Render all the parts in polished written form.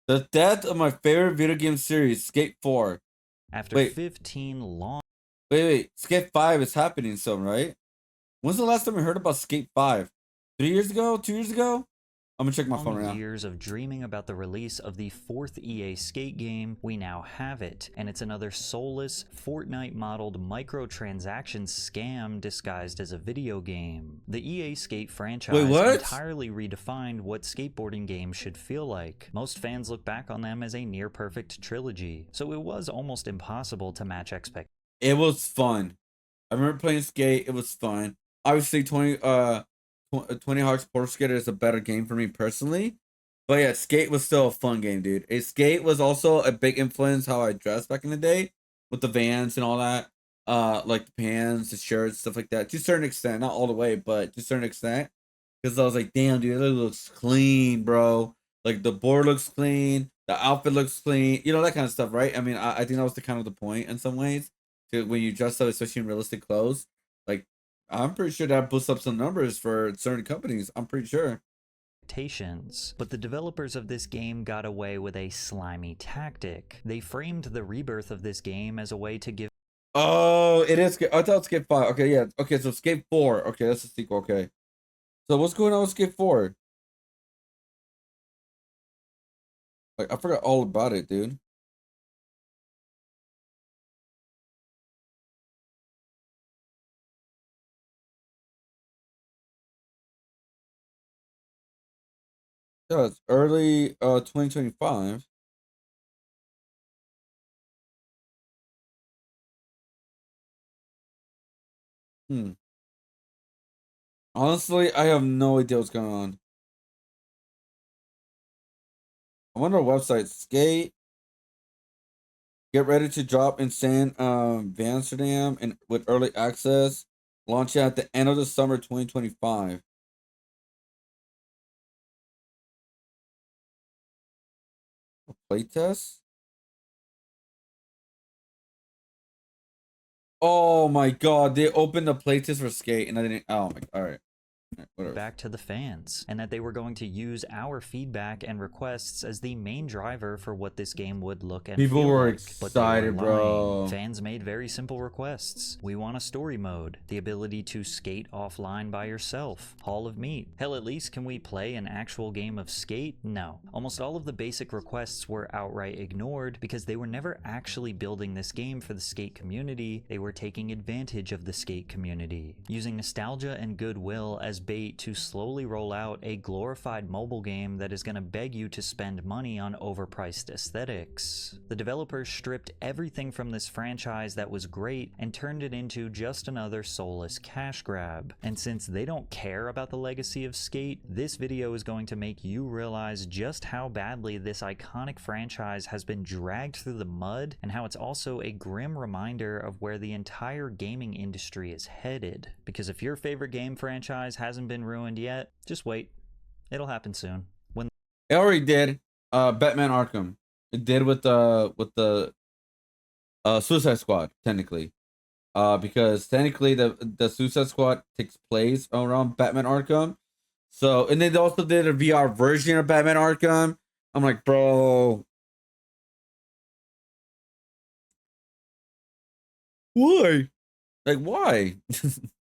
The death of my favorite video game series, Skate 4. After Wait, 15 long wait. Skate 5 is happening soon, right? When's the last time we heard about Skate 5? 3 years ago? 2 years ago? I'm gonna check my phone right now. years of dreaming about the release of the fourth EA Skate game, we now have it, and it's another soulless, Fortnite-modeled microtransaction scam disguised as a video game. The EA Skate franchise what? entirely redefined what skateboarding games should feel like. Most fans look back on them as a near-perfect trilogy, so it was almost impossible to match expectations. It was fun. I remember playing Skate. It was fun. Obviously, 20 Hawk's Pro Skater is a better game for me personally. But yeah, Skate was still a fun game, dude. Skate was also a big influence how I dressed back in the day with the Vans and all that. Like the pants, the shirts, stuff like that. To a certain extent, not all the way, but to a certain extent. Because I was like, damn, dude, it looks clean, bro. Like the board looks clean, the outfit looks clean, that kind of stuff, right? I mean, I think that was the kind of the point in some ways. To when you dress up, especially in realistic clothes. Like, I'm pretty sure that boosts up some numbers for certain companies. I'm pretty sure. But the developers of this game got away with a slimy tactic. They framed the rebirth of this game as a way to give Oh, it is. I thought Skate 5. Okay, yeah. Okay, so Skate 4. Okay, that's the sequel. Okay. So what's going on with Skate 4? Like, I forgot all about it, dude. Yeah, it's early 2025. Hmm. Honestly, I have no idea what's going on. I wonder what website. Skate. Get ready to drop in San Amsterdam and with early access. Launch at the end of the summer 2025. A playtest? Oh my god, they opened the playtest for Skate and I didn't. Oh my. Alright. Whatever. back to the fans, and that they were going to use our feedback and requests as the main driver for what this game would look and People feel were like. excited, But they were lying. bro. Fans made very simple requests. We want a story mode, the ability to skate offline by yourself, Hall of Meat. Hell, at least can we play an actual game of Skate? No. Almost all of the basic requests were outright ignored because they were never actually building this game for the Skate community. They were taking advantage of the Skate community, using nostalgia and goodwill as bait to slowly roll out a glorified mobile game that is going to beg you to spend money on overpriced aesthetics. The developers stripped everything from this franchise that was great and turned it into just another soulless cash grab. And since they don't care about the legacy of Skate, this video is going to make you realize just how badly this iconic franchise has been dragged through the mud, and how it's also a grim reminder of where the entire gaming industry is headed. Because if your favorite game franchise hasn't been ruined yet, just wait. It'll happen soon. When It already did. Batman Arkham. It did with the Suicide Squad, technically. Because technically the Suicide Squad takes place around Batman Arkham. So, and they also did a VR version of Batman Arkham. I'm like, bro, why? Like, why?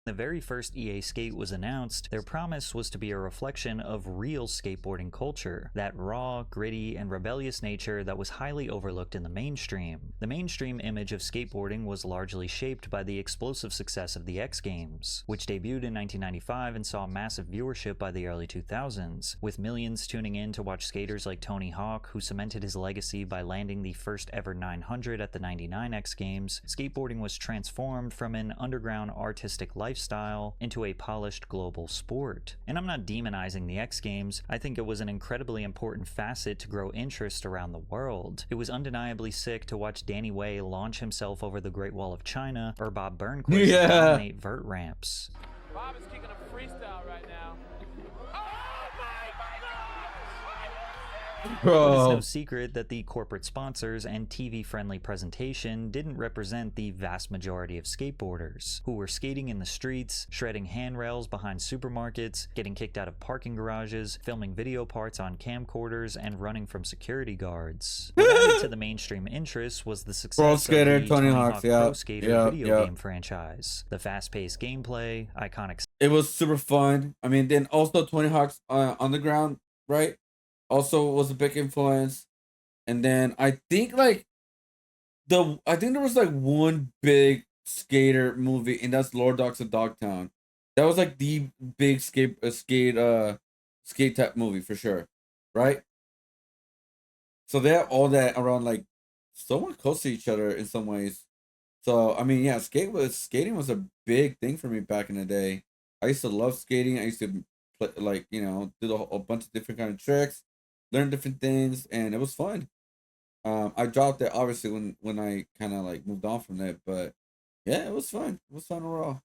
the very first EA Skate was announced, their promise was to be a reflection of real skateboarding culture, that raw, gritty, and rebellious nature that was highly overlooked in the mainstream. The mainstream image of skateboarding was largely shaped by the explosive success of the X Games, which debuted in 1995 and saw massive viewership by the early 2000s, with millions tuning in to watch skaters like Tony Hawk, who cemented his legacy by landing the first ever 900 at the 99 X Games. Skateboarding was transformed from an underground artistic lifestyle into a polished global sport. And I'm not demonizing the X Games. I think it was an incredibly important facet to grow interest around the world. It was undeniably sick to watch Danny Way launch himself over the Great Wall of China, or Bob Burnquist dominate vert ramps. Bob is kicking a freestyle right now. But it's no Bro. secret that the corporate sponsors and TV-friendly presentation didn't represent the vast majority of skateboarders, who were skating in the streets, shredding handrails behind supermarkets, getting kicked out of parking garages, filming video parts on camcorders, and running from security guards. What added to the mainstream interest was the Pro success Skater, of the Tony Tony Hawk's, Hawk yeah, Pro Skater yeah, video yeah. game franchise. The fast-paced gameplay, iconic It was super fun. I mean, then also Tony Hawk's Underground, right? Also was a big influence. And then I think like I think there was like one big skater movie, and that's Lord Dogs of Dogtown. That was like the big skate type movie for sure, right? So they have all that around like somewhat close to each other in some ways. So I mean, yeah, skating was a big thing for me back in the day. I used to love skating. I used to play, like, you know, do a bunch of different kind of tricks, learn different things, and it was fun. I dropped it obviously when I kind of like moved on from that, but yeah, it was fun. It was fun overall.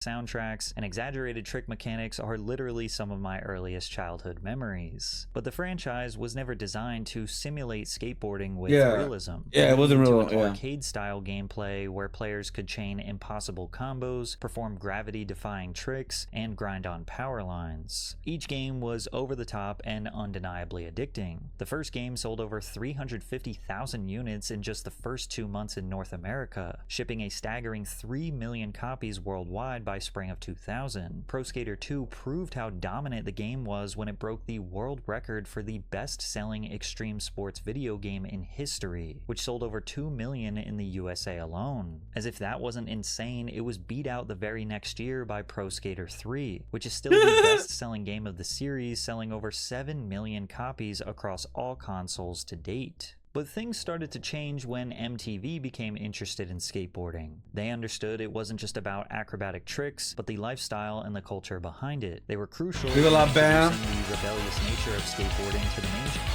soundtracks, and exaggerated trick mechanics are literally some of my earliest childhood memories. But the franchise was never designed to simulate skateboarding with realism. Yeah, it wasn't moved real. to an Yeah. arcade-style gameplay where players could chain impossible combos, perform gravity-defying tricks, and grind on power lines. Each game was over the top and undeniably addicting. The first game sold over 350,000 units in just the first 2 months in North America, shipping a staggering 3 million copies worldwide by spring of 2000. Pro Skater 2 proved how dominant the game was when it broke the world record for the best-selling extreme sports video game in history, which sold over 2 million in the USA alone. As if that wasn't insane, it was beat out the very next year by Pro Skater 3, which is still the best-selling game of the series, selling over 7 million copies across all consoles to date. But things started to change when MTV became interested in skateboarding. They understood it wasn't just about acrobatic tricks, but the lifestyle and the culture behind it. They were crucial in introducing the rebellious nature of skateboarding to the mainstream.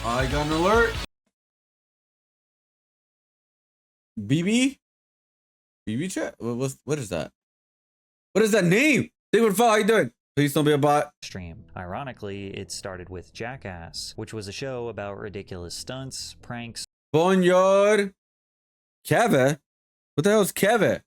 I got an alert. BB chat? What is that? What is that name? David Fall, how you doing? Please don't be a bot. Ironically, it started with Jackass, which was a show about ridiculous stunts, pranks. Bonjour. Kevin? What the hell is Kevin?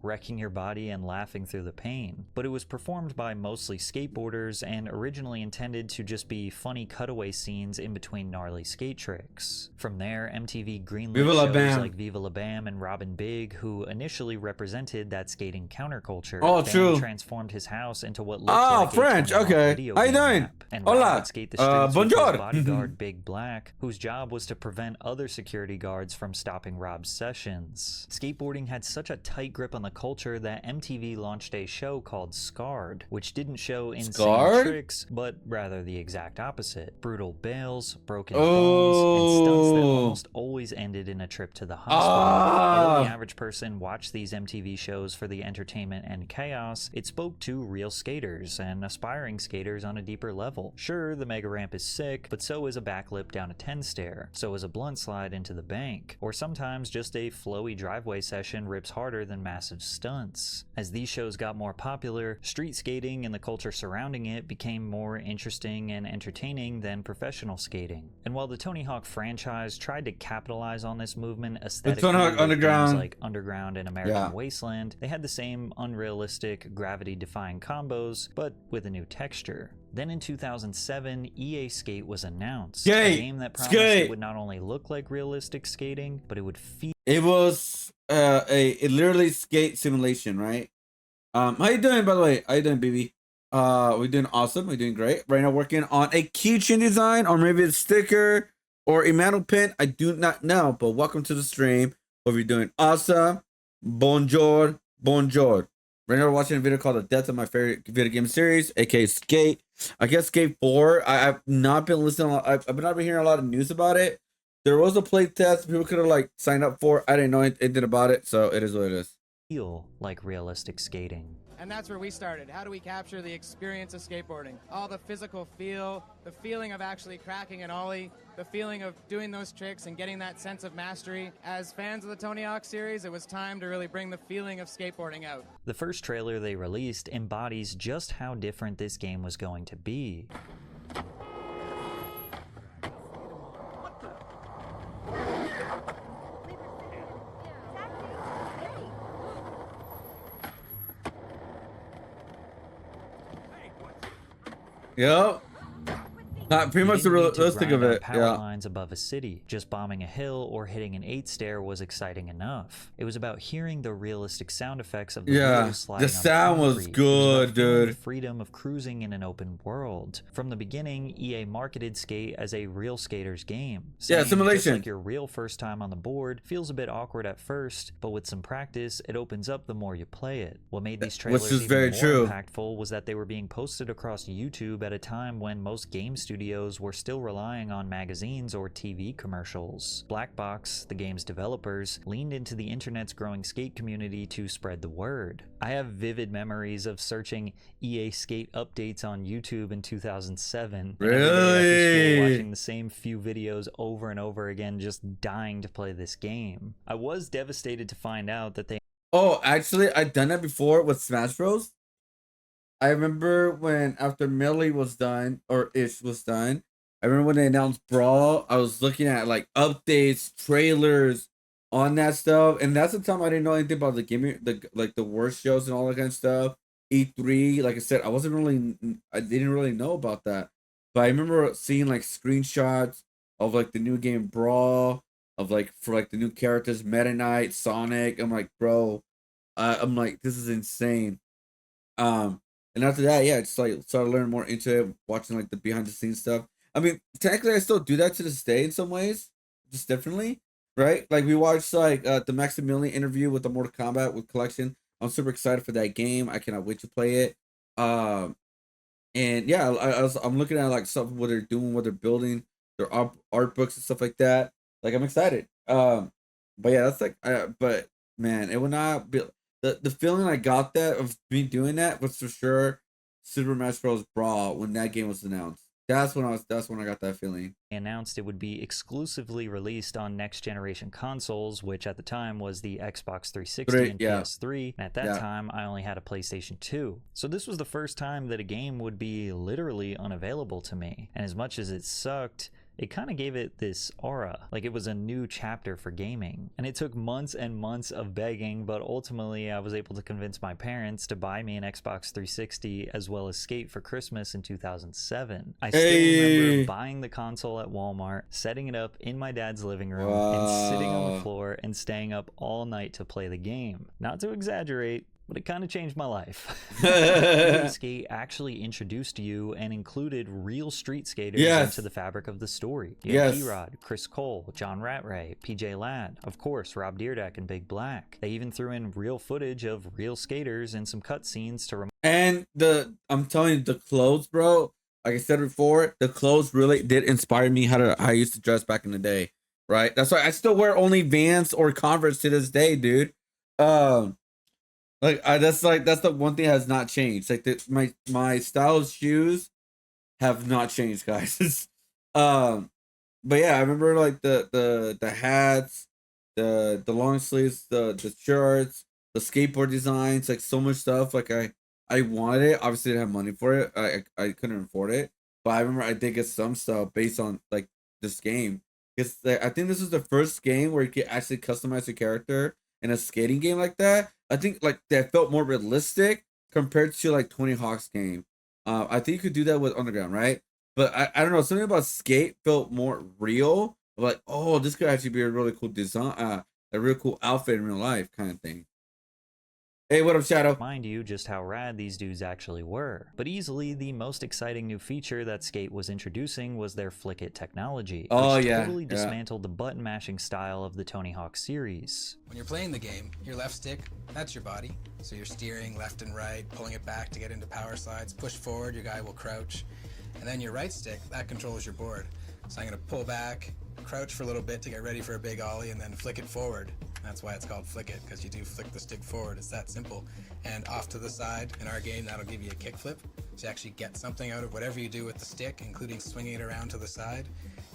Wrecking your body and laughing through the pain. But it was performed by mostly skateboarders and originally intended to just be funny cutaway scenes in between gnarly skate tricks. From there, MTV greenlit shows like Viva La Bam and Robin Big, who initially represented that skating counterculture. Oh, true. Transformed his house into what looked like French. Okay. How you doing? And would skate the streets with his bodyguard Big Black, whose job was to prevent other security guards from stopping Rob's sessions. Skateboarding had such a tight grip on the culture that MTV launched a show called Scarred, which didn't show insane tricks, but rather the exact opposite. Brutal bails, broken bones, and stunts that almost always ended in a trip to the hospital. Although the average person watched these MTV shows for the entertainment and chaos, it spoke to real skaters and aspiring skaters on a deeper level. Sure, the mega ramp is sick, but so is a backlip down a 10 stair, so is a blunt slide into the bank, or sometimes just a flowy driveway session rips harder than massive stunts. As these shows got more popular, street skating and the culture surrounding it became more interesting and entertaining than professional skating. And while the Tony Hawk franchise tried to capitalize on this movement aesthetically with games like Underground and American Wasteland, they had the same unrealistic, gravity-defying combos, but with a new texture. Then in 2007, EA Skate was announced, a game that promised it would not only look like realistic skating, but it would feel. It was a literally skate simulation, right? How you doing, by the way? How you doing, BB? We're doing awesome. We're doing great. Right now, working on a keychain design, or maybe a sticker, or a metal pin. I do not know, but welcome to the stream. Hope you're doing awesome. Bonjour, bonjour. Right now, we're watching a video called "The Death of My Favorite Video Game Series," aka Skate. I guess Skate 4. I've not been listening. I've not been hearing a lot of news about it. There was a play test people could have like signed up for. I didn't know anything about it, so it is what it is. Feel like realistic skating. And that's where we started. How do we capture the experience of skateboarding? All the physical feel, the feeling of actually cracking an ollie, the feeling of doing those tricks and getting that sense of mastery. As fans of the Tony Hawk series, it was time to really bring the feeling of skateboarding out. The first trailer they released embodies just how different this game was going to be. Yep. Pretty much the realistic of it. Power Yeah. lines above a city. Just bombing a hill or hitting an 8 stair was exciting enough. It was about hearing the realistic sound effects of the Yeah. wheels sliding The on sound was concrete. good, It was about feeling dude. the freedom of cruising in an open world. From the beginning, EA marketed Skate as a real skater's game. Yeah, Saying, simulation. just like your real first time on the board, feels a bit awkward at first, but with some practice, it opens up the more you play it. What made these trailers Which is even very more true. impactful was that they were being posted across YouTube at a time when most game studios were still relying on magazines or TV commercials. Black Box, the game's developers, leaned into the internet's growing skate community to spread the word. I have vivid memories of searching EA Skate updates on YouTube in 2007. And every day after school, watching the same few videos over and over again, just dying to play this game. I was devastated to find out that they Oh, actually, I've done that before with Smash Bros. I remember when after Melee was done, or Ish was done, I remember when they announced Brawl, I was looking at like updates, trailers on that stuff, and that's the time I didn't know anything about the gaming, the worst shows and all that kind of stuff. E3, like I said, I didn't really know about that, but I remember seeing like screenshots of like the new game Brawl, of like for like the new characters, Meta Knight, Sonic. I'm like, bro, I'm like, this is insane. And after that, yeah, it's like started learning more into it, watching like the behind the scenes stuff. I mean, technically, I still do that to this day in some ways, just differently, right? Like we watched like the Maximilian interview with the Mortal Kombat with collection. I'm super excited for that game. I cannot wait to play it. And yeah, I'm looking at like stuff what they're doing, what they're building, their art books and stuff like that. Like I'm excited. But yeah, that's like, but man, it would not be the feeling I got that of me doing that was for sure Super Smash Bros. Brawl when that game was announced. That's when I got that feeling. announced it would be exclusively released on next generation consoles, which at the time was the Xbox 360 and PS3. And at that time, I only had a PlayStation 2. So this was the first time that a game would be literally unavailable to me. And as much as it sucked, it kind of gave it this aura, like it was a new chapter for gaming. And it took months and months of begging, but ultimately I was able to convince my parents to buy me an Xbox 360 as well as Skate for Christmas in 2007. I still remember buying the console at Walmart, setting it up in my dad's living room, and sitting on the floor and staying up all night to play the game. Not to exaggerate, but it kind of changed my life. Skate actually introduced you and included real street skaters into the fabric of the story. You had E-Rod, Chris Cole, John Rattray, PJ Ladd, of course, Rob Dyrdek and Big Black. They even threw in real footage of real skaters and some cutscenes to And I'm telling you, the clothes, bro, like I said before, the clothes really did inspire me how I used to dress back in the day, right? That's why I still wear only Vans or Converse to this day, dude. That's the one thing that has not changed. Like my style of shoes have not changed, guys. But yeah, I remember like the hats, the long sleeves, the shirts, the skateboard designs, like so much stuff. Like I wanted it. Obviously, didn't have money for it. I couldn't afford it. But I remember I did get some stuff based on like this game. Because I think this is the first game where you can actually customize your character in a skating game like that. I think like that felt more realistic compared to like Tony Hawk's game. I think you could do that with Underground, right? But I don't know, something about Skate felt more real. Like, oh, this could actually be a really cool design, a real cool outfit in real life kind of thing. Hey, what up, Shadow? Remind you just how rad these dudes actually were. But easily the most exciting new feature that Skate was introducing was their Flick It technology, which totally dismantled the button mashing style of the Tony Hawk series. When you're playing the game, your left stick, that's your body. So you're steering left and right, pulling it back to get into power slides, push forward, your guy will crouch. And then your right stick, that controls your board. So I'm gonna pull back, crouch for a little bit to get ready for a big ollie, and then flick it forward. That's why it's called Flick It, because you do flick the stick forward. It's that simple. And off to the side, in our game, that'll give you a kickflip. So you actually get something out of whatever you do with the stick, including swinging it around to the side.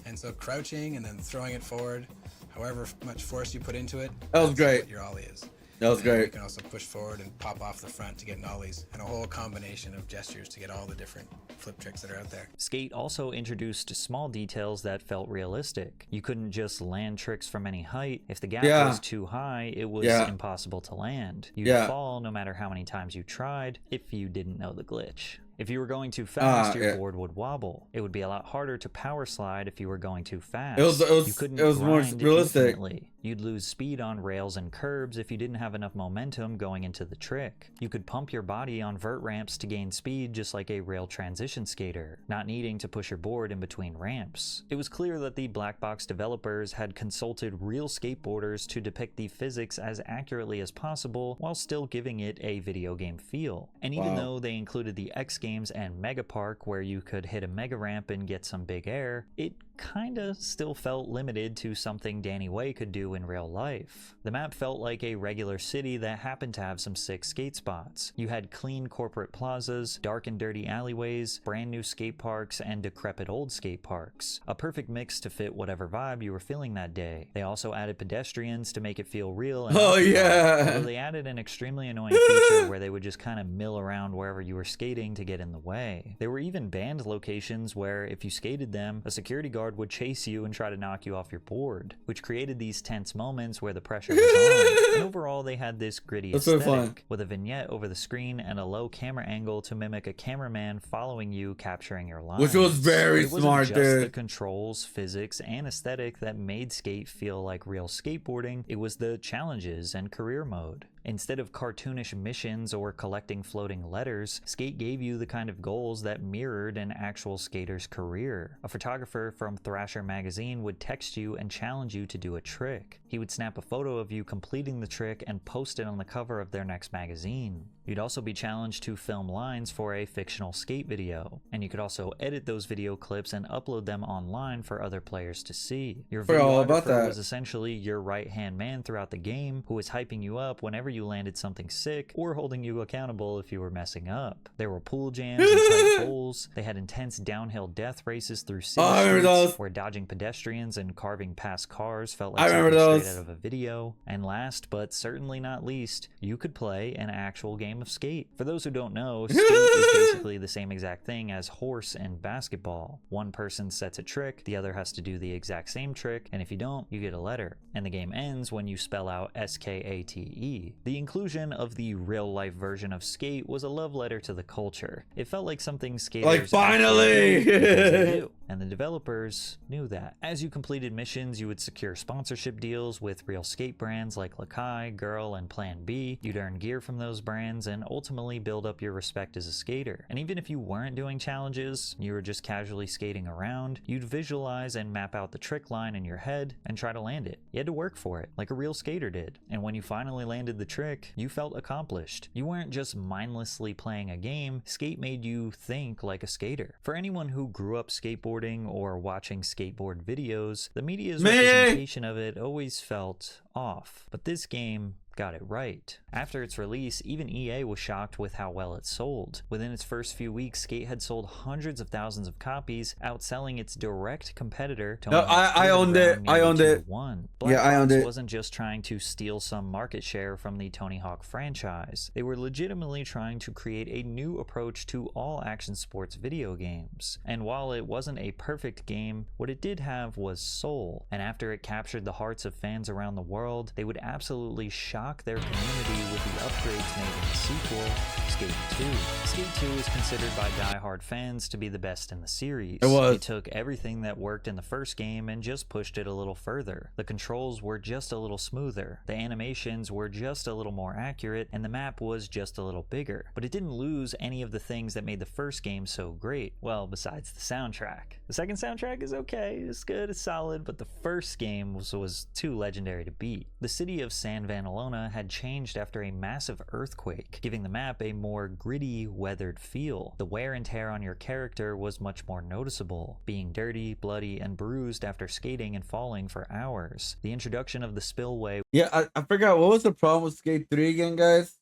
And so crouching and then throwing it forward, however much force you put into it, that was great. What your ollie is. That was great. You can also push forward and pop off the front to get nollies, and a whole combination of gestures to get all the different flip tricks that are out there. Skate also introduced small details that felt realistic. You couldn't just land tricks from any height. If the gap was too high, it was impossible to land. You'd fall no matter how many times you tried if you didn't know the glitch. If you were going too fast, your Yeah. board would wobble. It would be a lot harder to power slide if you were going too fast. You couldn't it was more grind realistic. infinitely. You'd lose speed on rails and curbs if you didn't have enough momentum going into the trick. You could pump your body on vert ramps to gain speed just like a rail transition skater, not needing to push your board in between ramps. It was clear that the black box developers had consulted real skateboarders to depict the physics as accurately as possible while still giving it a video game feel. And even though they included the X Games and Mega Park where you could hit a mega ramp and get some big air, it kinda still felt limited to something Danny Way could do in real life. The map felt like a regular city that happened to have some sick skate spots. You had clean corporate plazas, dark and dirty alleyways, brand new skate parks, and decrepit old skate parks. A perfect mix to fit whatever vibe you were feeling that day. They also added pedestrians to make it feel real and occupied, although they added an extremely annoying feature where they would just kind of mill around wherever you were skating to get in the way. There were even banned locations where if you skated them, a security guard would chase you and try to knock you off your board, which created these tense moments where the pressure was on. And overall, they had this gritty aesthetic with a vignette over the screen and a low camera angle to mimic a cameraman following you capturing your lines. Which was very it wasn't smart, just dude. the controls, physics, and aesthetic that made skate feel like real skateboarding. It was the challenges and career mode. Instead of cartoonish missions or collecting floating letters, Skate gave you the kind of goals that mirrored an actual skater's career. A photographer from Thrasher magazine would text you and challenge you to do a trick. He would snap a photo of you completing the trick and post it on the cover of their next magazine. You'd also be challenged to film lines for a fictional skate video, and you could also edit those video clips and upload them online for other players to see. Your videographer was essentially your right-hand man throughout the game, who was hyping you up whenever you landed something sick or holding you accountable if you were messing up. There were pool jams and tight bowls. They had intense downhill death races through city streets where dodging pedestrians and carving past cars felt like something straight out of a video. And last but certainly not least, you could play an actual game of skate. For those who don't know, skate is basically the same exact thing as horse and basketball. One person sets a trick, the other has to do the exact same trick, and if you don't, you get a letter. And the game ends when you spell out SKATE. The inclusion of the real-life version of skate was a love letter to the culture. It felt like something skaters finally do, and the developers knew that. As you completed missions, you would secure sponsorship deals with real skate brands like Lakai, Girl, and Plan B. You'd earn gear from those brands and ultimately build up your respect as a skater. And even if you weren't doing challenges, you were just casually skating around, you'd visualize and map out the trick line in your head and try to land it. You had to work for it, like a real skater did. And when you finally landed the trick, you felt accomplished. You weren't just mindlessly playing a game, skate made you think like a skater. For anyone who grew up skateboarding or watching skateboard videos, the media's representation of it always felt off. But this game got it right. After its release, even EA was shocked with how well it sold. Within its first few weeks, Skate had sold hundreds of thousands of copies, outselling its direct competitor, Tony Hawk's I owned it. I owned it. Black Box wasn't just trying to steal some market share from the Tony Hawk franchise. They were legitimately trying to create a new approach to all action sports video games. And while it wasn't a perfect game, what it did have was soul. And after it captured the hearts of fans around the world, they would absolutely shock their community with the upgrades made in the sequel, Skate 2. Skate 2 is considered by die-hard fans to be the best in the series. They took everything that worked in the first game and just pushed it a little further. The controls were just a little smoother, the animations were just a little more accurate, and the map was just a little bigger. But it didn't lose any of the things that made the first game so great. Well, besides the soundtrack. The second soundtrack is okay, it's good, it's solid, but the first game was too legendary to beat. The city of San Vanalona had changed after a massive earthquake, giving the map a more gritty, weathered feel. The wear and tear on your character was much more noticeable, being dirty, bloody, and bruised after skating and falling for hours. The introduction of the spillway. Yeah, I forgot what was the problem with Skate 3 again, guys.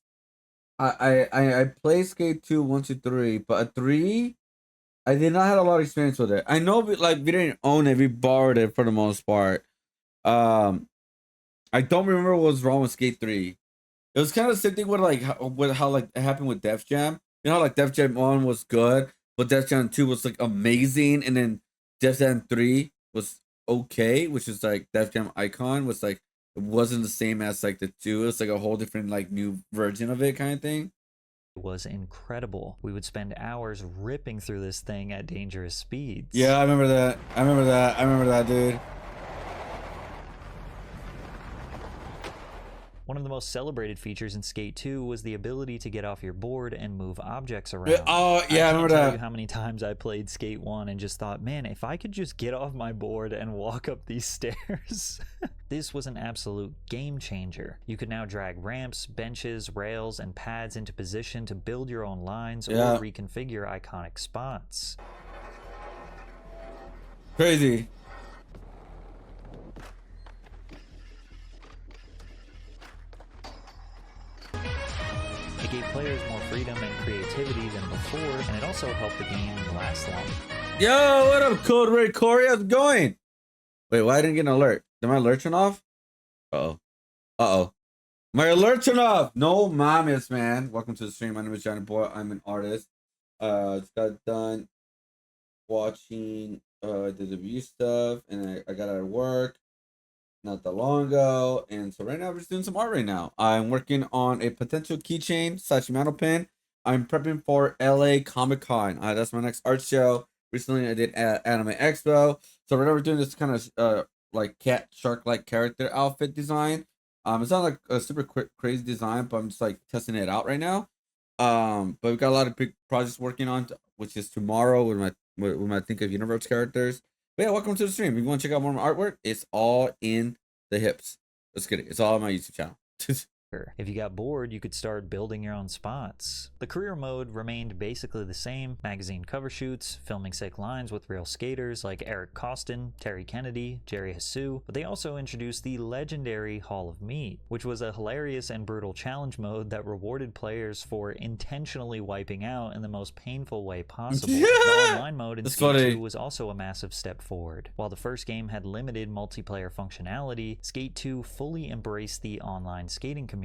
I played Skate 2, 1, 2, 3, but a 3, I did not have a lot of experience with it. I know, we didn't own it, we borrowed it for the most part. I don't remember what was wrong with Skate 3. It was kind of the same thing with how it happened with Def Jam. You know how Def Jam 1 was good, but Def Jam 2 was amazing, and then Def Jam 3 was okay, which is Def Jam Icon was it wasn't the same as the 2. It was a whole different new version of it kind of thing. was incredible. We would spend hours ripping through this thing at dangerous speeds. Yeah, I remember that. I remember that, dude. One of the most celebrated features in Skate 2 was the ability to get off your board and move objects around. Oh, yeah, I remember can't tell that. you how many times I played Skate 1 and just thought, man, if I could just get off my board and walk up these stairs. This was an absolute game changer. You could now drag ramps, benches, rails, and pads into position to build your own lines or reconfigure iconic spots. Crazy. It gave players more freedom and creativity than before, and it also helped the game last longer. Yo, what up, Code Red Corey? How's it going? Wait, why I didn't get an alert? Did my alert turn off? Uh-oh. My alert turned off! No mames, man. Welcome to the stream. My name is Jonnyboig. I'm an artist. Just got done watching the review stuff, and I got out of work not that long ago, and so right now I'm just doing some art right now. I'm working on a potential keychain / mantle pin. I'm prepping for LA Comic-Con. That's my next art show. Recently I did Anime Expo, so right now we're doing this kind of like cat shark like character outfit design. It's not like a super quick crazy design, but I'm just like testing it out right now. But we've got a lot of big projects working on, which is tomorrow with my Think of Universe characters. But yeah, welcome to the stream. If you want to check out more of my artwork, it's all in the hips. Let's get it. It's all on my YouTube channel. If you got bored, you could start building your own spots. The career mode remained basically the same: magazine cover shoots, filming sick lines with real skaters like Eric Costin, Terry Kennedy, Jerry Hasu, but they also introduced the legendary Hall of Meat, which was a hilarious and brutal challenge mode that rewarded players for intentionally wiping out in the most painful way possible. The online mode in Skate 2 was also a massive step forward. While the first game had limited multiplayer functionality, Skate 2 fully embraced the online skating community.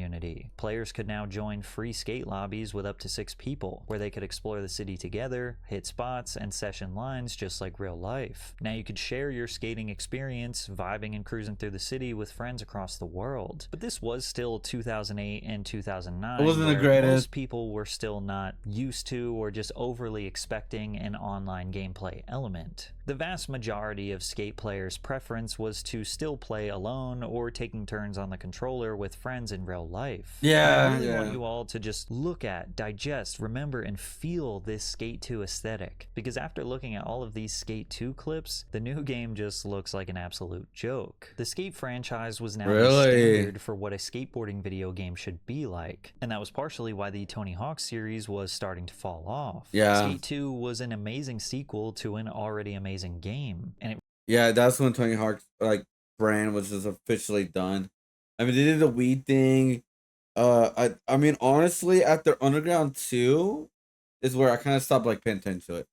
Players could now join free skate lobbies with up to 6 people, where they could explore the city together, hit spots, and session lines just like real life. Now you could share your skating experience, vibing and cruising through the city with friends across the world. But this was still 2008 and 2009, it wasn't the where greatest. most people were still not used to or just overly expecting an online gameplay element. The vast majority of skate players' preference was to still play alone or taking turns on the controller with friends in real life. Yeah, I really want you all to just look at, digest, remember, and feel this Skate 2 aesthetic, because after looking at all of these Skate 2 clips, the new game just looks like an absolute joke. The Skate franchise was now the standard for what a skateboarding video game should be like, and that was partially why the Tony Hawk series was starting to fall off. Skate 2 was an amazing sequel to an already amazing game, and that's when Tony Hawk's like brand was just officially done. I mean, they did the weed thing. I mean, honestly, after Underground 2 is where I kind of stopped like paying attention to it.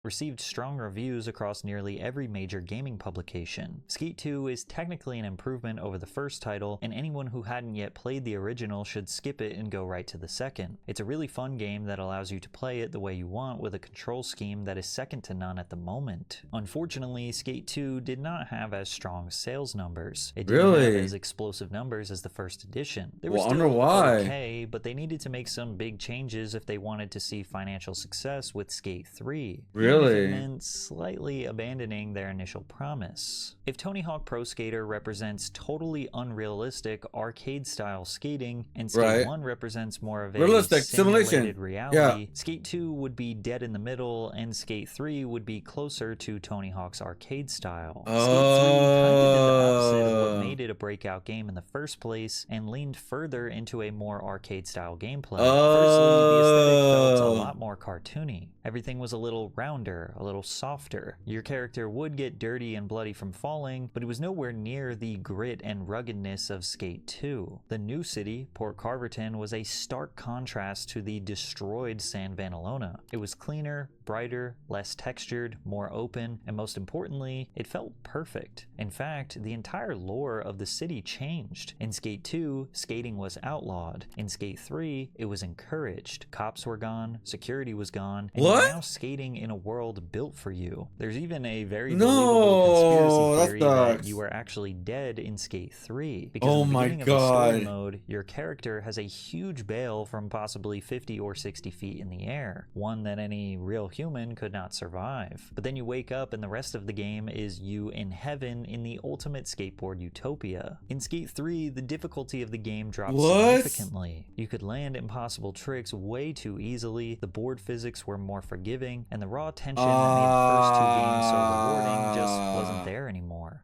received strong reviews across nearly every major gaming publication. Skate 2 is technically an improvement over the first title, and anyone who hadn't yet played the original should skip it and go right to the second. It's a really fun game that allows you to play it the way you want with a control scheme that is second to none at the moment. Unfortunately, Skate 2 did not have as strong sales numbers. It didn't have as explosive numbers as the first edition. They were still okay, but they needed to make some big changes if they wanted to see financial success with Skate 3. Really? It meant slightly abandoning their initial promise. If Tony Hawk Pro Skater represents totally unrealistic arcade-style skating, and Skate 1 represents more of a realistic simulation reality, Skate 2 would be dead in the middle, and Skate 3 would be closer to Tony Hawk's arcade style. Skate 3 kind of did the opposite of what made it a breakout game in the first place, and leaned further into a more arcade-style gameplay. Firstly, the aesthetic felt a lot more cartoony. Everything was a little rounder, a little softer. Your character would get dirty and bloody from falling, but it was nowhere near the grit and ruggedness of Skate 2. The new city, Port Carverton, was a stark contrast to the destroyed San Vanalona. It was cleaner, brighter, less textured, more open, and most importantly, it felt perfect. In fact, the entire lore of the city changed. In Skate 2, skating was outlawed. In Skate 3, it was encouraged. Cops were gone, security was gone, and you're now skating in a world world built for you. There's even a very No, believable that conspiracy theory that sucks. you are actually dead in Skate 3. Because Oh in the my beginning of the story God. mode, your character has a huge bail from possibly 50 or 60 feet in the air, one that any real human could not survive. But then you wake up and the rest of the game is you in heaven in the ultimate skateboard utopia. In Skate 3, the difficulty of the game dropped What? significantly. You could land impossible tricks way too easily, the board physics were more forgiving, and the raw tension that made the first two games so rewarding just wasn't there anymore.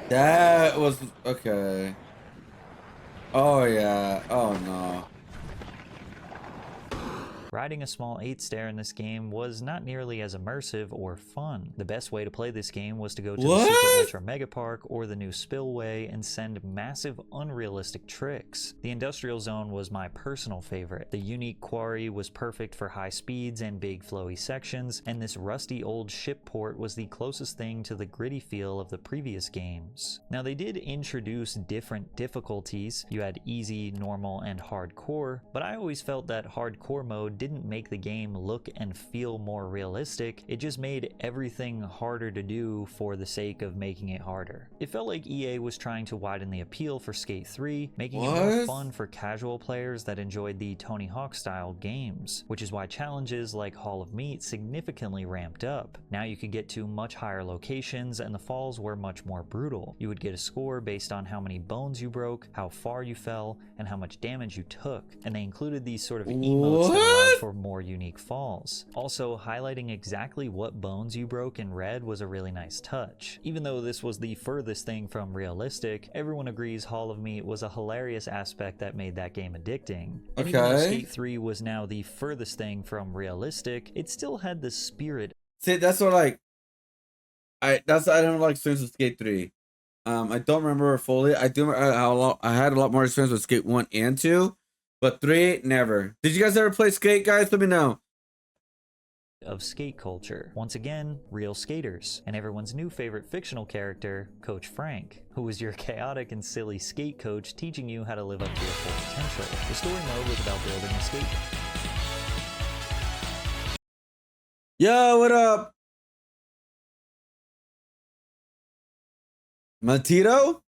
That was okay. Oh yeah. Oh no. Riding a small 8-stair in this game was not nearly as immersive or fun. The best way to play this game was to go to the Super Ultra Mega Park or the new Spillway and send massive unrealistic tricks. The Industrial Zone was my personal favorite. The unique quarry was perfect for high speeds and big flowy sections, and this rusty old ship port was the closest thing to the gritty feel of the previous games. Now they did introduce different difficulties. You had easy, normal, and hardcore, but I always felt that hardcore mode didn't make the game look and feel more realistic, it just made everything harder to do for the sake of making it harder. It felt like EA was trying to widen the appeal for Skate 3, making it more fun for casual players that enjoyed the Tony Hawk style games, which is why challenges like Hall of Meat significantly ramped up. Now you could get to much higher locations and the falls were much more brutal. You would get a score based on how many bones you broke, how far you fell, and how much damage you took, and they included these sort of emotes that allowed for more unique falls. Also, highlighting exactly what bones you broke in red was a really nice touch. Even though this was the furthest thing from realistic, everyone agrees Hall of Meat was a hilarious aspect that made that game addicting. And even though Skate 3 was now the furthest thing from realistic, it still had the spirit. See, that's what like I don't like experience with Skate 3. I don't remember fully. I do. I had a lot more experience with Skate 1 and 2, but 3 never. Did you guys ever play Skate, guys? Let me know. Of skate culture. Once again, real skaters, and everyone's new favorite fictional character, Coach Frank, who was your chaotic and silly skate coach teaching you how to live up to your full potential. The story mode was about building a skate. Yo, what up? Mateo?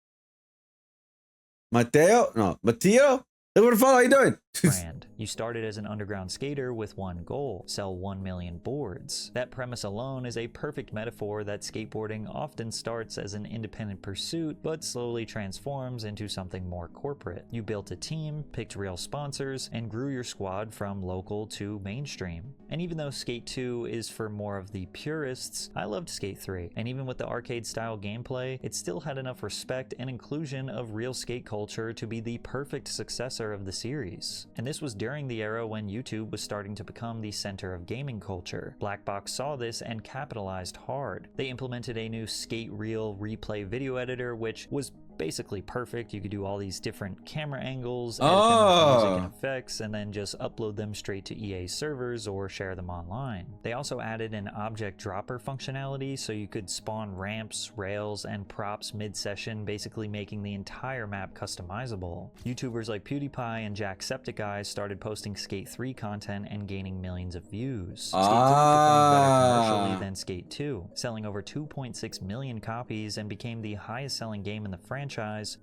No, Mateo? Hey, what the fuck are you doing? Brand. You started as an underground skater with one goal: sell 1 million boards. That premise alone is a perfect metaphor that skateboarding often starts as an independent pursuit, but slowly transforms into something more corporate. You built a team, picked real sponsors, and grew your squad from local to mainstream. And even though Skate 2 is for more of the purists, I loved Skate 3. And even with the arcade-style gameplay, it still had enough respect and inclusion of real skate culture to be the perfect successor of the series. And this was during the era when YouTube was starting to become the center of gaming culture. Blackbox saw this and capitalized hard. They implemented a new Skate Reel replay video editor, which was basically perfect. You could do all these different camera angles, edit them with music and effects, and then just upload them straight to EA's servers or share them online. They also added an object dropper functionality so you could spawn ramps, rails, and props mid-session, basically making the entire map customizable. YouTubers like PewDiePie and Jacksepticeye started posting Skate 3 content and gaining millions of views. Skate 3 performed better commercially than Skate 2, selling over 2.6 million copies and became the highest selling game in the franchise,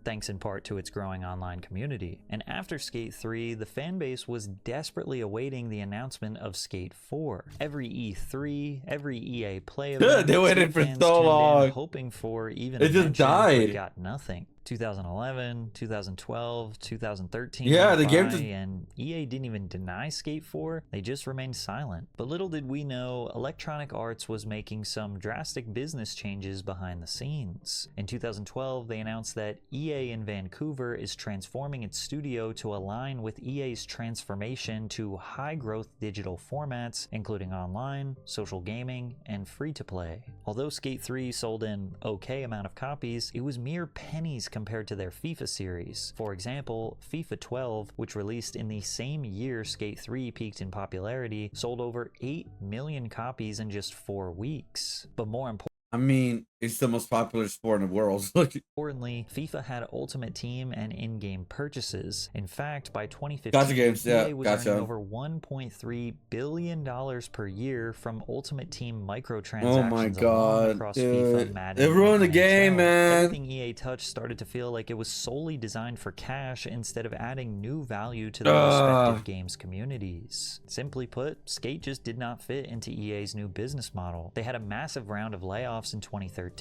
thanks in part to its growing online community. And after Skate 3, the fanbase was desperately awaiting the announcement of Skate 4. Every E3, every EA Play event, they waited for so long, hoping for even it just died. But got nothing. 2011, 2012, 2013, yeah, the game just... and EA didn't even deny Skate 4, they just remained silent. But little did we know, Electronic Arts was making some drastic business changes behind the scenes. In 2012, they announced that EA in Vancouver is transforming its studio to align with EA's transformation to high-growth digital formats, including online, social gaming, and free-to-play. Although Skate 3 sold an okay amount of copies, it was mere pennies compared to their FIFA series. For example, FIFA 12, which released in the same year Skate 3 peaked in popularity, sold over 8 million copies in just 4 weeks. But more importantly, I mean, it's the most popular sport in the world. Importantly, FIFA had Ultimate Team and in-game purchases. In fact, by 2015, Gotcha games, yeah, EA was gotcha. earning over $1.3 billion per year from Ultimate Team microtransactions Oh my alone God, across dude. FIFA, Madden, They ruined the and game, NHL. man. Everything EA touched started to feel like it was solely designed for cash instead of adding new value to their respective games' communities. Simply put, Skate just did not fit into EA's new business model. They had a massive round of layoffs in 2013.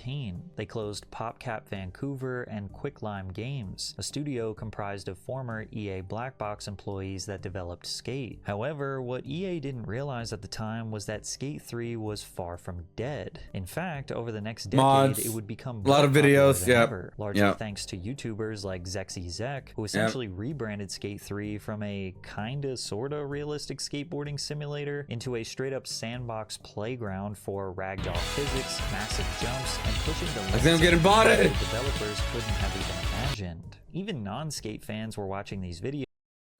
They closed PopCap Vancouver and Quicklime Games, a studio comprised of former EA Black Box employees that developed Skate. However, what EA didn't realize at the time was that Skate 3 was far from dead. In fact, over the next decade, Mods, it would become a lot more of popular videos, than yeah, ever, largely thanks to YouTubers like ZexyZek, who essentially rebranded Skate 3 from a kinda sorta realistic skateboarding simulator into a straight-up sandbox playground for ragdoll physics, massive jumps, and pushing the limits I think I'm getting botted. that developers couldn't have even imagined. Even non-skate fans were watching these videos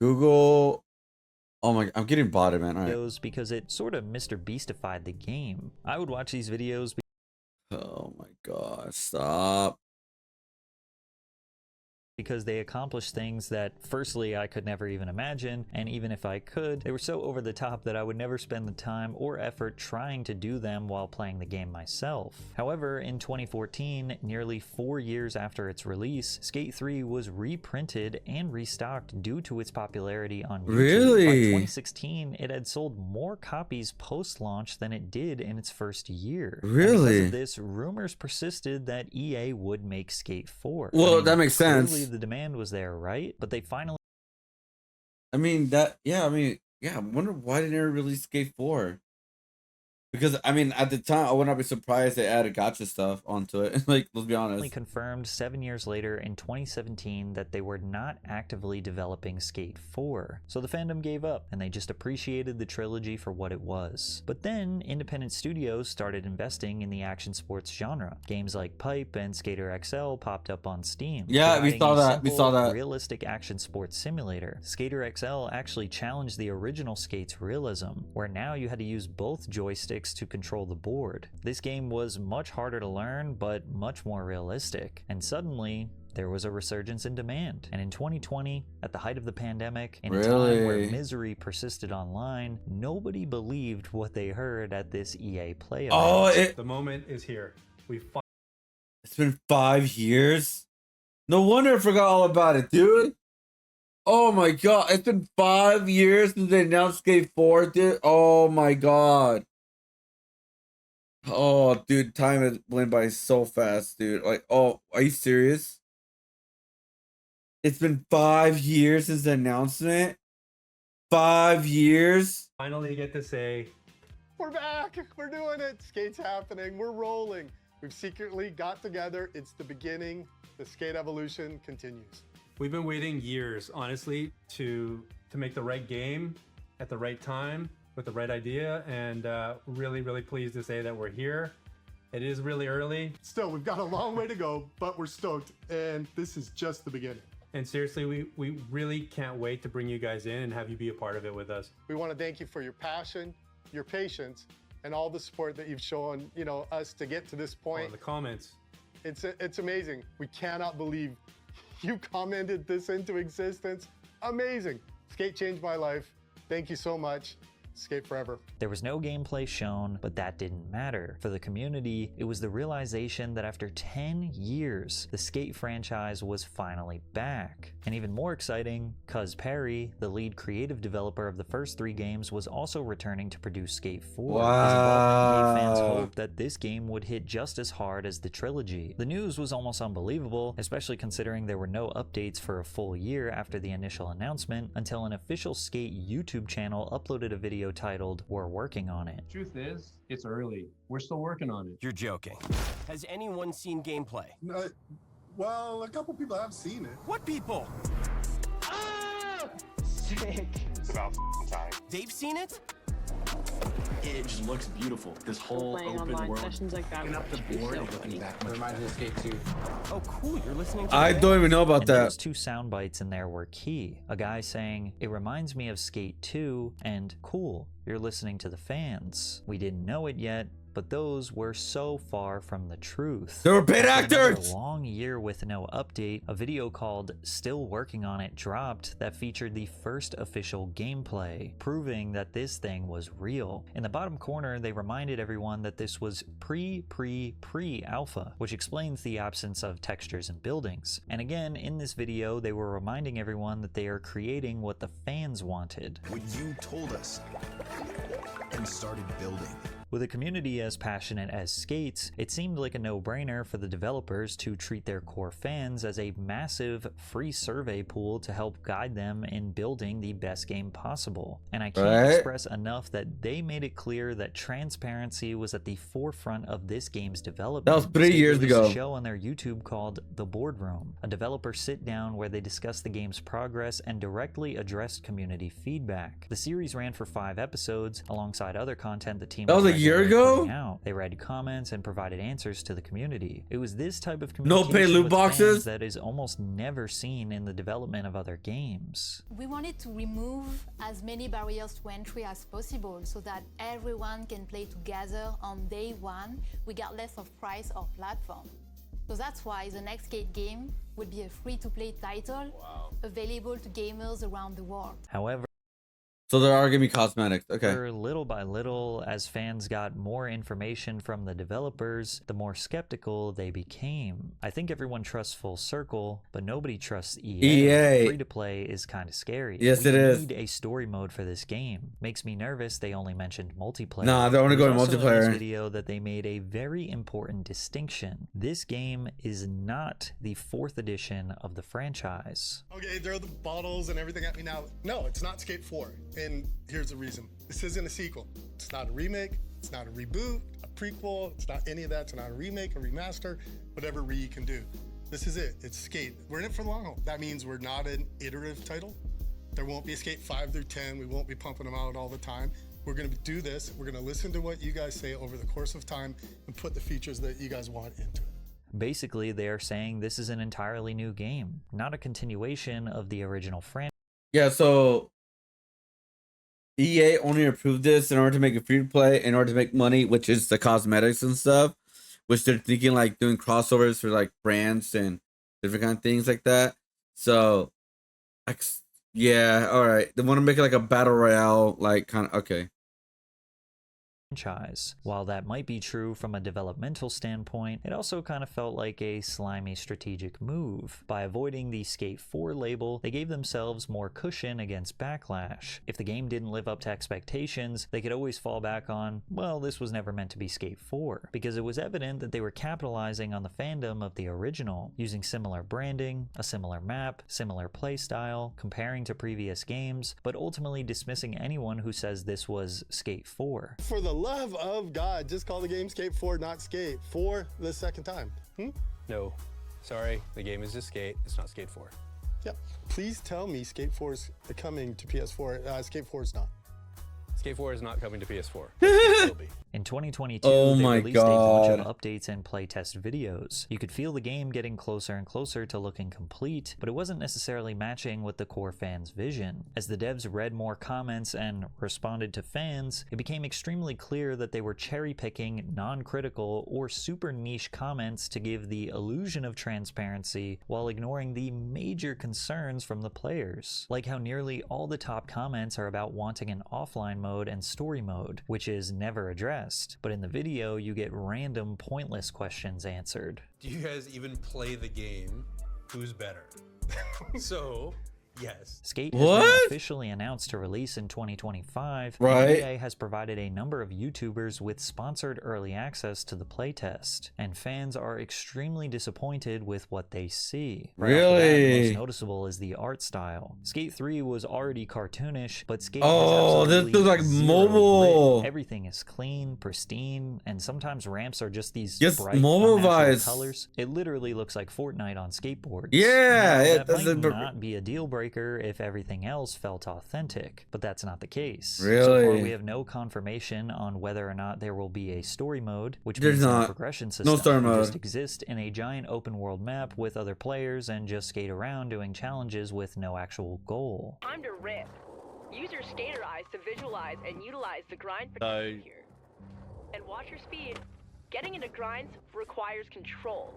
Google. Oh my, I'm getting botted, man. All right. because it sort of Mr. Beastified the game. I would watch these videos Oh my God, stop. because they accomplished things that, firstly, I could never even imagine, and even if I could, they were so over the top that I would never spend the time or effort trying to do them while playing the game myself. However, in 2014, nearly 4 years after its release, Skate 3 was reprinted and restocked due to its popularity on YouTube. Really? By 2016, it had sold more copies post-launch than it did in its first year. Really? And because of this, rumors persisted that EA would make Skate 4. Well, that makes sense. Clearly the demand was there, right? But they finally I mean, I wonder why they never released Skate 4. Because, I mean, at the time, I would not be surprised they added gotcha stuff onto it. Like, let's be honest. confirmed 7 years later in 2017 that they were not actively developing Skate 4. So the fandom gave up, and they just appreciated the trilogy for what it was. But then, independent studios started investing in the action sports genre. Games like Pipe and Skater XL popped up on Steam. Yeah, we providing saw a that. We saw simple, that. realistic action sports simulator. Skater XL actually challenged the original Skate's realism, where now you had to use both joysticks to control the board. This game was much harder to learn, but much more realistic. And suddenly, there was a resurgence in demand. And in 2020, at the height of the pandemic, in a time where misery persisted online, nobody believed what they heard at this EA Play event. The moment is here. It's been 5 years? No wonder I forgot all about it, dude. Oh my God, it's been 5 years since they announced Skate 4, dude. Oh my God. Oh, dude, time has went by so fast, dude. Like, oh, are you serious? It's been 5 years since the announcement. 5 years. Finally get to say, we're back. We're doing it. Skate's happening. We're rolling. We've secretly got together. It's the beginning. The skate evolution continues. we've been waiting years, honestly, to make the right game at the right time with the right idea, and really, really pleased to say that we're here. It is really early. Still, we've got a long way to go, but we're stoked, and this is just the beginning. And seriously, we really can't wait to bring you guys in and have you be a part of it with us. We want to thank you for your passion, your patience, and all the support that you've shown, us to get to this point. Oh, the comments. It's amazing. We cannot believe you commented this into existence. Amazing. Skate changed my life. Thank you so much. Skate forever. There was no gameplay shown, but that didn't matter. For the community, it was the realization that after 10 years, the Skate franchise was finally back. And even more exciting, Cuz Perry, the lead creative developer of the first 3 games, was also returning to produce Skate 4. His involvement gave fans hope that this game would hit just as hard as the trilogy. The news was almost unbelievable, especially considering there were no updates for a full year after the initial announcement, until an official Skate YouTube channel uploaded a video titled "We're Working on It." Truth is, it's early. We're still working on it. You're joking. Has anyone seen gameplay? Well, a couple people have seen it. What people? Sick. It's about time. They've seen it? It just looks beautiful. This whole open world. Sessions like that Up the board and looking back. Reminds me of Skate 2. Oh, cool. You're listening to I the don't even know about And that. those 2 sound bites in there were key. A guy saying, "It reminds me of Skate 2," and "Cool, you're listening to the fans." We didn't know it yet, but those were so far from the truth. They were paid After another actors! long year with no update, a video called Still Working on It dropped that featured the first official gameplay, proving that this thing was real. In the bottom corner, they reminded everyone that this was pre-alpha, which explains the absence of textures and buildings. And again, in this video, they were reminding everyone that they are creating what the fans wanted. What you told us and started building. With a community as passionate as Skate's, it seemed like a no-brainer for the developers to treat their core fans as a massive free survey pool to help guide them in building the best game possible. And I can't express enough that they made it clear that transparency was at the forefront of this game's development. That was 3 years released ago. a show on their YouTube called The Boardroom, a developer sit-down where they discussed the game's progress and directly addressed community feedback. The series ran for 5 episodes, alongside other content the team That was a year ago? putting out. They read comments and provided answers to the community. It was this type of No communication pay loot with boxes? fans that is almost never seen in the development of other games. We wanted to remove as many barriers to entry as possible so that everyone can play together on day one, regardless of price or platform. So that's why the next Skate game will be a free-to-play title available to gamers around the world. However, So there are gonna be cosmetics. Okay. little by little, as fans got more information from the developers, the more skeptical they became. I think everyone trusts Full Circle, but nobody trusts EA. Free to play is kind of scary. Yes, We it is. need a story mode for this game. Makes me nervous they only mentioned multiplayer. Nah, they only There's go to also in multiplayer. this video that they made a very important distinction. This game is not the 4th edition of the franchise. Okay, throw the bottles and everything at me now. No, it's not Skate 4. And here's the reason. This isn't a sequel. It's not a remake. It's not a reboot, a prequel. It's not any of that. It's not a remake, a remaster, whatever Re can do. This is it. It's Skate. We're in it for the long haul. That means we're not an iterative title. There won't be a Skate 5 through 10. We won't be pumping them out all the time. We're going to do this. We're going to listen to what you guys say over the course of time and put the features that you guys want into it. Basically, they are saying this is an entirely new game, not a continuation of the original franchise. Yeah, so EA only approved this in order to make it free to play, in order to make money, which is the cosmetics and stuff, which they're thinking like doing crossovers for like brands and different kind of things like that. So, yeah, all right. They want to make it like a battle royale, like kind of okay. While that might be true from a developmental standpoint, it also kind of felt like a slimy strategic move. By avoiding the Skate 4 label, they gave themselves more cushion against backlash. If the game didn't live up to expectations, they could always fall back on, well, this was never meant to be Skate 4, because it was evident that they were capitalizing on the fandom of the original, using similar branding, a similar map, similar playstyle, comparing to previous games, but ultimately dismissing anyone who says this was Skate 4. For the love of God, just call the game Skate 4, not Skate, for the second time. No, sorry, the game is just Skate, it's not Skate 4. Yep. Please tell me Skate 4 is coming to PS4. Skate 4 is not. Skate 4 is not coming to PS4. It will be. In 2022, Oh they my released a bunch of God. updates and playtest videos. You could feel the game getting closer and closer to looking complete, but it wasn't necessarily matching with the core fans' vision. As the devs read more comments and responded to fans, it became extremely clear that they were cherry-picking non-critical or super niche comments to give the illusion of transparency while ignoring the major concerns from the players. Like how nearly all the top comments are about wanting an offline mode and story mode, which is never addressed. But in the video, you get random, pointless questions answered. Do you guys even play the game? Who's better? So, yes. Skate has been officially announced to release in 2025. Right. And EA has provided a number of YouTubers with sponsored early access to the playtest, and fans are extremely disappointed with what they see. Right off the bat, the Really? most noticeable is the art style. Skate 3 was already cartoonish, but Skate Oh, has this absolutely looks like zero mobile. grit. Everything is clean, pristine, and sometimes ramps are just these Yes, bright, mobile unnatural vibes. colors. It literally looks like Fortnite on skateboards. Yeah, Now, it that might doesn't- not be a deal breaker if everything else felt authentic, but that's not the case. So Really? far, we have no confirmation on whether or not there will be a story mode, which There's means no not. progression No system. story You mode. just exist in a giant open world map with other players and just skate around doing challenges with no actual goal. Time to rip. Use your skater eyes to visualize and utilize the grind potential here. and watch your speed. Getting into grinds requires control.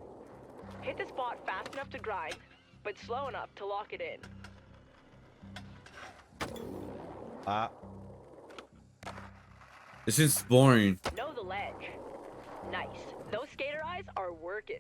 Hit the spot fast enough to grind, but slow enough to lock it in. This is boring. Know the ledge. Nice. Those skater eyes are working.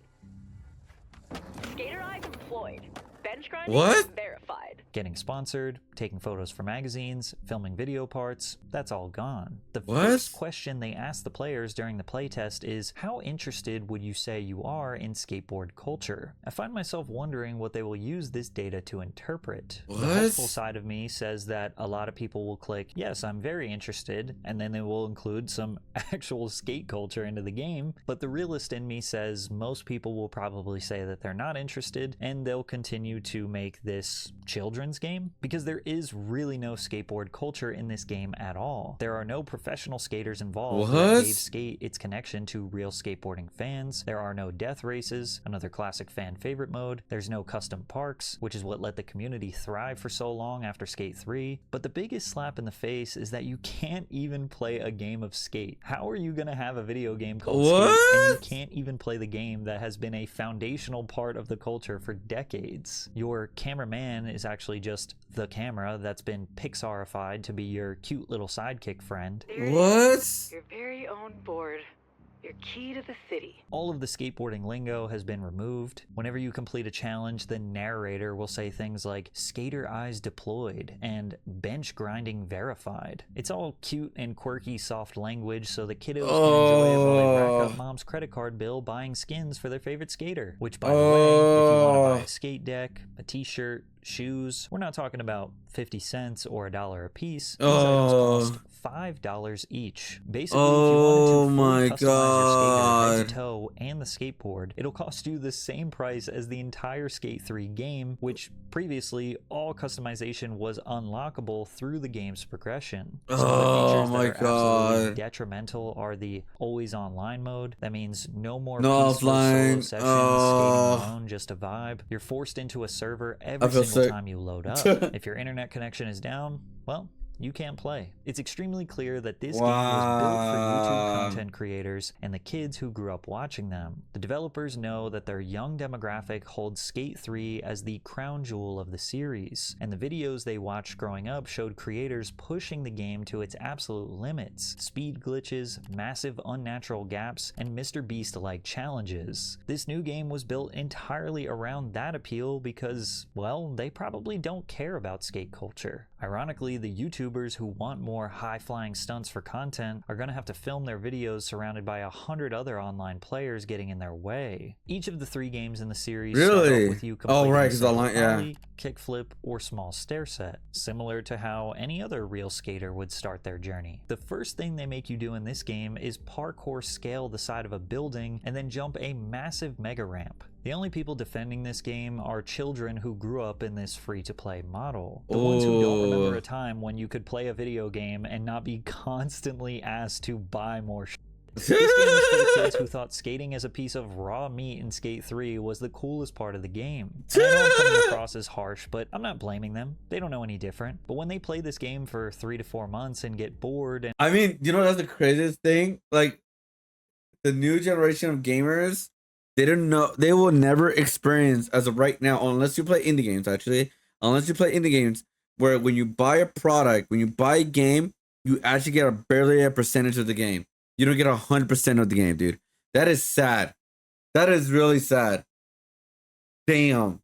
Skater eyes employed. Bench grinding What? verified. Getting sponsored, taking photos for magazines, filming video parts, that's all gone. The What? first question they ask the players during the playtest is, how interested would you say you are in skateboard culture? I find myself wondering what they will use this data to interpret. What? The hopeful side of me says that a lot of people will click, yes, I'm very interested, and then they will include some actual skate culture into the game, but the realist in me says most people will probably say that they're not interested, and they'll continue to make this children's game, because there is really no skateboard culture in this game at all. There are no professional skaters involved that gave skate its connection to real skateboarding fans. There are no death races, another classic fan favorite mode. There's no custom parks, which is what let the community thrive for so long after Skate 3. But the biggest slap in the face is that you can't even play a game of Skate. How are you gonna have a video game called Skate and you can't even play the game that has been a foundational part of the culture for decades? Your cameraman is actually just the camera that's been Pixarified to be your cute little sidekick friend. What? Your very own board. Your key to the city. All of the skateboarding lingo has been removed. Whenever you complete a challenge, the narrator will say things like skater eyes deployed and bench grinding verified. It's all cute and quirky soft language so the kiddos can enjoy it while they rack up mom's credit card bill buying skins for their favorite skater. Which, by the way, if you want to buy a skate deck, a t-shirt, shoes, we're not talking about 50 cents or $1 a piece. These items cost $5 each. Basically, if you wanted to fully customize your skater head to toe and the skateboard, it'll cost you the same price as the entire Skate 3 game, which previously all customization was unlockable through the game's progression. Some other features that are absolutely detrimental are the always online mode. That means no more peaceful solo sessions, skating alone, just a vibe. You're forced into a server every single time you load up. If your internet connection is down, well, you can't play. It's extremely clear that this game was built for YouTube content creators and the kids who grew up watching them. The developers know that their young demographic holds Skate 3 as the crown jewel of the series, and the videos they watched growing up showed creators pushing the game to its absolute limits. Speed glitches, massive unnatural gaps, and Mr. Beast-like challenges. This new game was built entirely around that appeal because, well, they probably don't care about skate culture. Ironically, the YouTubers who want more high-flying stunts for content are going to have to film their videos surrounded by 100 other online players getting in their way. Each of the 3 games in the series start off with you completing a ollie, kickflip, or small stair set, similar to how any other real skater would start their journey. The first thing they make you do in this game is parkour scale the side of a building and then jump a massive mega ramp. The only people defending this game are children who grew up in this free-to-play model. The ones who don't remember a time when you could play a video game and not be constantly asked to buy more shit. This game is for the kids who thought skating as a piece of raw meat in Skate 3 was the coolest part of the game. And I know I'm coming across as harsh, but I'm not blaming them. They don't know any different. But when they play this game for 3 to 4 months and get bored and— I mean, you know, that's the craziest thing? Like, the new generation of gamers, they don't know, they will never experience as of right now, unless you play indie games, actually, unless you play indie games, where when you buy a product, when you buy a game, you actually get barely a percentage of the game. You don't get 100% of the game, dude. That is sad. That is really sad. Damn.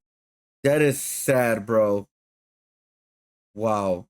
That is sad, bro. Wow.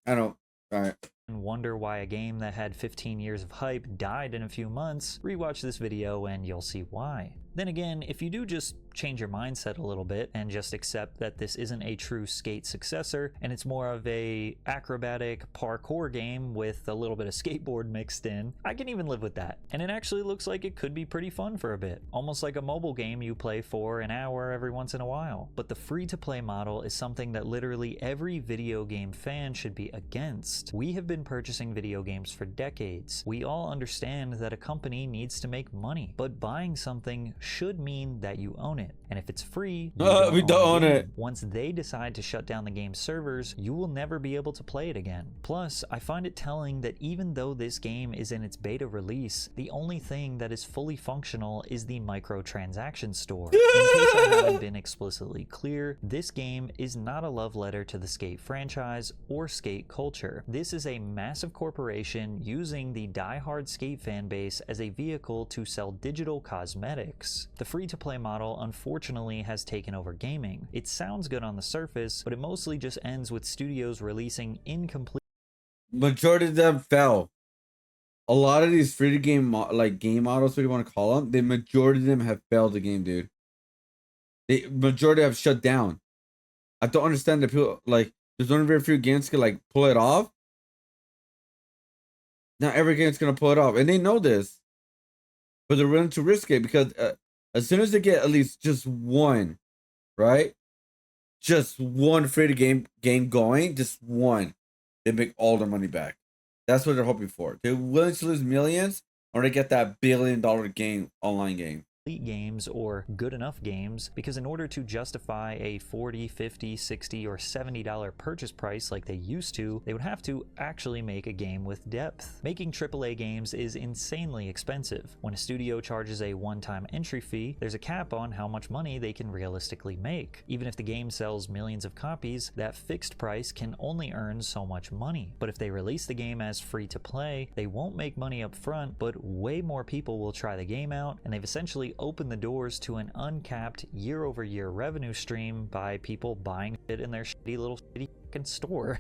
I don't. All right. And wonder why a game that had 15 years of hype died in a few months, rewatch this video and you'll see why. Then again, if you do just change your mindset a little bit and just accept that this isn't a true Skate successor and it's more of a acrobatic parkour game with a little bit of skateboard mixed in, I can even live with that. And it actually looks like it could be pretty fun for a bit, almost like a mobile game you play for an hour every once in a while. But the free-to-play model is something that literally every video game fan should be against. We have been purchasing video games for decades. We all understand that a company needs to make money, but buying something should mean that you own it. And if it's free, we don't own it. Once they decide to shut down the game's servers, you will never be able to play it again. Plus, I find it telling that even though this game is in its beta release, the only thing that is fully functional is the microtransaction store. In case I haven't been explicitly clear, this game is not a love letter to the Skate franchise or skate culture. This is a massive corporation using the die-hard skate fan base as a vehicle to sell digital cosmetics. The free-to-play model unfortunately has taken over gaming. It sounds good on the surface, but it mostly just ends with studios releasing incomplete. Majority of them fell. A lot of these free to game game models, what do you want to call them? The majority of them have failed the game, dude. The majority have shut down. I don't understand that people there's only very few games can pull it off. Not every game's gonna pull it off, and they know this, but they're willing to risk it because as soon as they get at least just one, right, just one free to game going, just one, they make all their money back. That's what they're hoping for. They're willing to lose millions or to get that $1 billion game online game. Games or good enough games, because in order to justify a $40, $50, $60, or $70 purchase price like they used to, they would have to actually make a game with depth. Making AAA games is insanely expensive. When a studio charges a one-time entry fee, there's a cap on how much money they can realistically make. Even if the game sells millions of copies, that fixed price can only earn so much money. But if they release the game as free to play, they won't make money up front, but way more people will try the game out, and they've essentially open the doors to an uncapped year-over-year revenue stream by people buying it in their shitty little fucking store.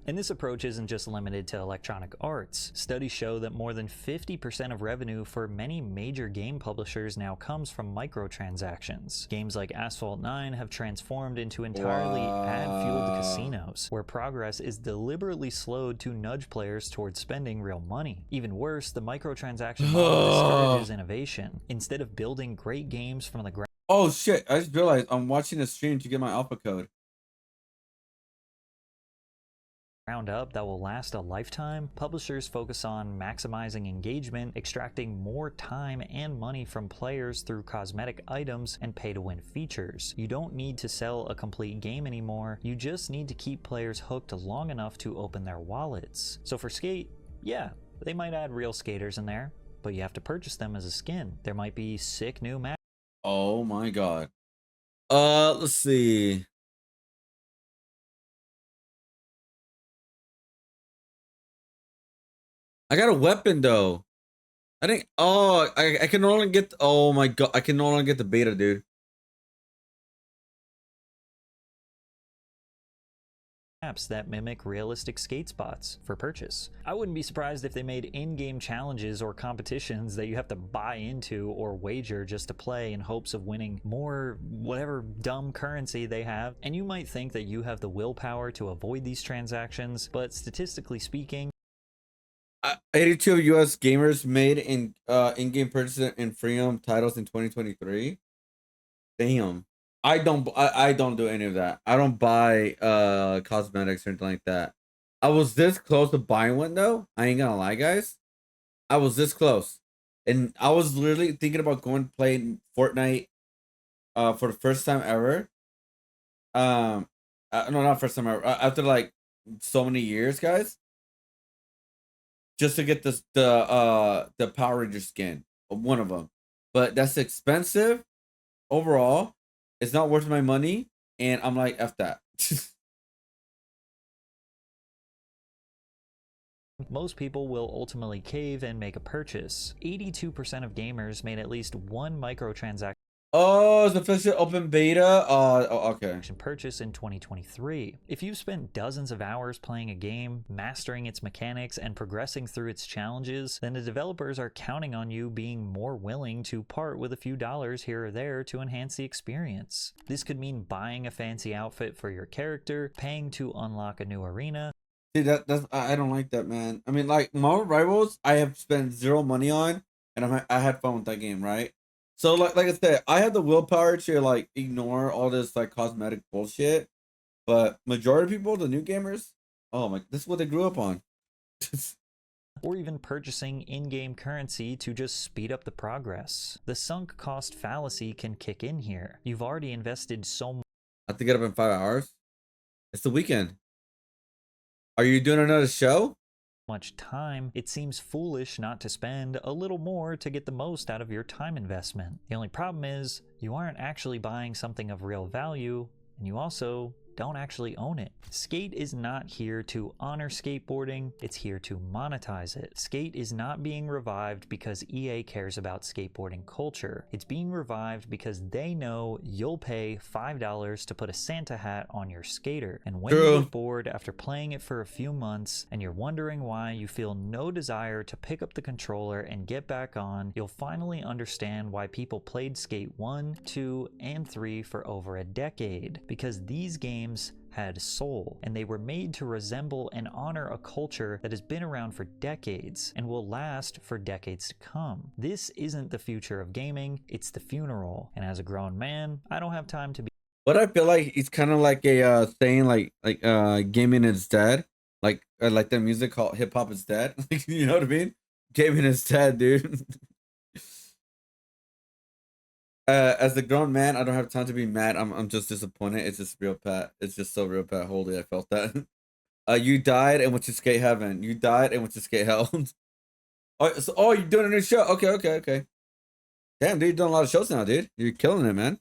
And this approach isn't just limited to Electronic Arts. Studies show that more than 50% of revenue for many major game publishers now comes from microtransactions. Games like Asphalt 9 have transformed into entirely ad-fueled casinos, where progress is deliberately slowed to nudge players towards spending real money. Even worse, the microtransaction model discourages innovation. Instead of building great games from the ground. Oh shit, I just realized I'm watching a stream to get my alpha code. Up that will last a lifetime, publishers focus on maximizing engagement, extracting more time and money from players through cosmetic items and pay-to-win features. You don't need to sell a complete game anymore, you just need to keep players hooked long enough to open their wallets. So for Skate, yeah, they might add real skaters in there, but you have to purchase them as a skin. There might be sick new maps. Oh my god. Let's see. I got a weapon though. I think. Oh, I can no longer get. Oh my god, I can no longer get the beta, dude. Apps that mimic realistic skate spots for purchase. I wouldn't be surprised if they made in-game challenges or competitions that you have to buy into or wager just to play in hopes of winning more whatever dumb currency they have. And you might think that you have the willpower to avoid these transactions, but statistically speaking, 82 of US gamers made in-game purchases in Freedom titles in 2023. Damn. I don't do any of that. I don't buy cosmetics or anything like that. I was this close to buying one though. I ain't gonna lie, guys. I was this close. And I was literally thinking about going to play Fortnite for the first time ever. No, not first time ever. After like so many years, guys. Just to get this the Power Ranger skin, one of them. But that's expensive overall. It's not worth my money, and I'm like, F that. most people will ultimately cave and make a purchase. 82% of gamers made at least one microtransaction. Oh, it's official open beta? Okay. Purchase in 2023. If you've spent dozens of hours playing a game, mastering its mechanics, and progressing through its challenges, then the developers are counting on you being more willing to part with a few dollars here or there to enhance the experience. This could mean buying a fancy outfit for your character, paying to unlock a new arena. See, that's I don't like that, man. I mean, like, Marvel Rivals, I have spent zero money on, and I had fun with that game, right? So like I said, I had the willpower to like ignore all this like cosmetic bullshit, but majority of people, the new gamers, oh my, this is what they grew up on. or even purchasing in-game currency to just speed up the progress. The sunk cost fallacy can kick in here. You've already invested so much. I have to get up in 5 hours. It's the weekend. Are you doing another show? Much time, it seems foolish not to spend a little more to get the most out of your time investment. The only problem is you aren't actually buying something of real value, and you also don't actually own it. Skate is not here to honor skateboarding, it's here to monetize it. Skate is not being revived because EA cares about skateboarding culture. It's being revived because they know you'll pay $5 to put a Santa hat on your skater. And when you get bored after playing it for a few months and you're wondering why you feel no desire to pick up the controller and get back on, you'll finally understand why people played Skate 1, 2, and 3 for over a decade. Because these games had soul, and they were made to resemble and honor a culture that has been around for decades and will last for decades to come. This isn't the future of gaming, it's the funeral, and as a grown man, I don't have time to be. What I feel like it's kind of like a saying like gaming is dead, like the music called hip hop is dead. You know what I mean? Gaming is dead, dude. As a grown man, I don't have time to be mad. I'm just disappointed. It's just real, Pat. It's just so real, Pat. Holy, I felt that. You died and went to skate heaven. You died and went to skate hell. Oh, you're doing a new show? Okay. Damn, dude, you're doing a lot of shows now, dude. You're killing it, man.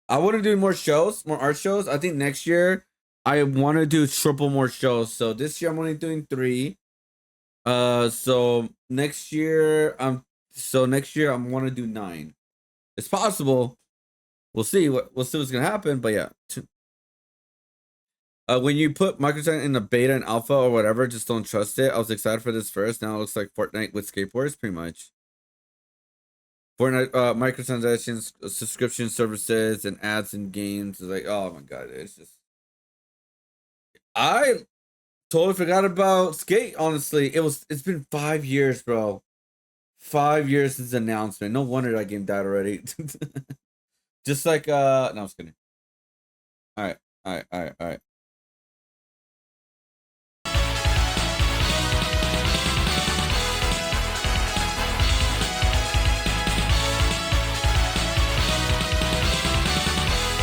I want to do more shows, more art shows. I think next year I want to do triple more shows. So this year I'm only doing 3. So next year I want to do 9. It's possible. We'll see what's gonna happen. But yeah, when you put Microsoft in the beta and alpha or whatever, just don't trust it. I was excited for this first. Now it looks like Fortnite with skateboards, pretty much. Fortnite microtransactions, subscription services, and ads in games is like, oh my god, it's just. I totally forgot about Skate. Honestly, it's been 5 years, bro. 5 years since the announcement. No wonder that game died already. Just like no, I'm just kidding. All right.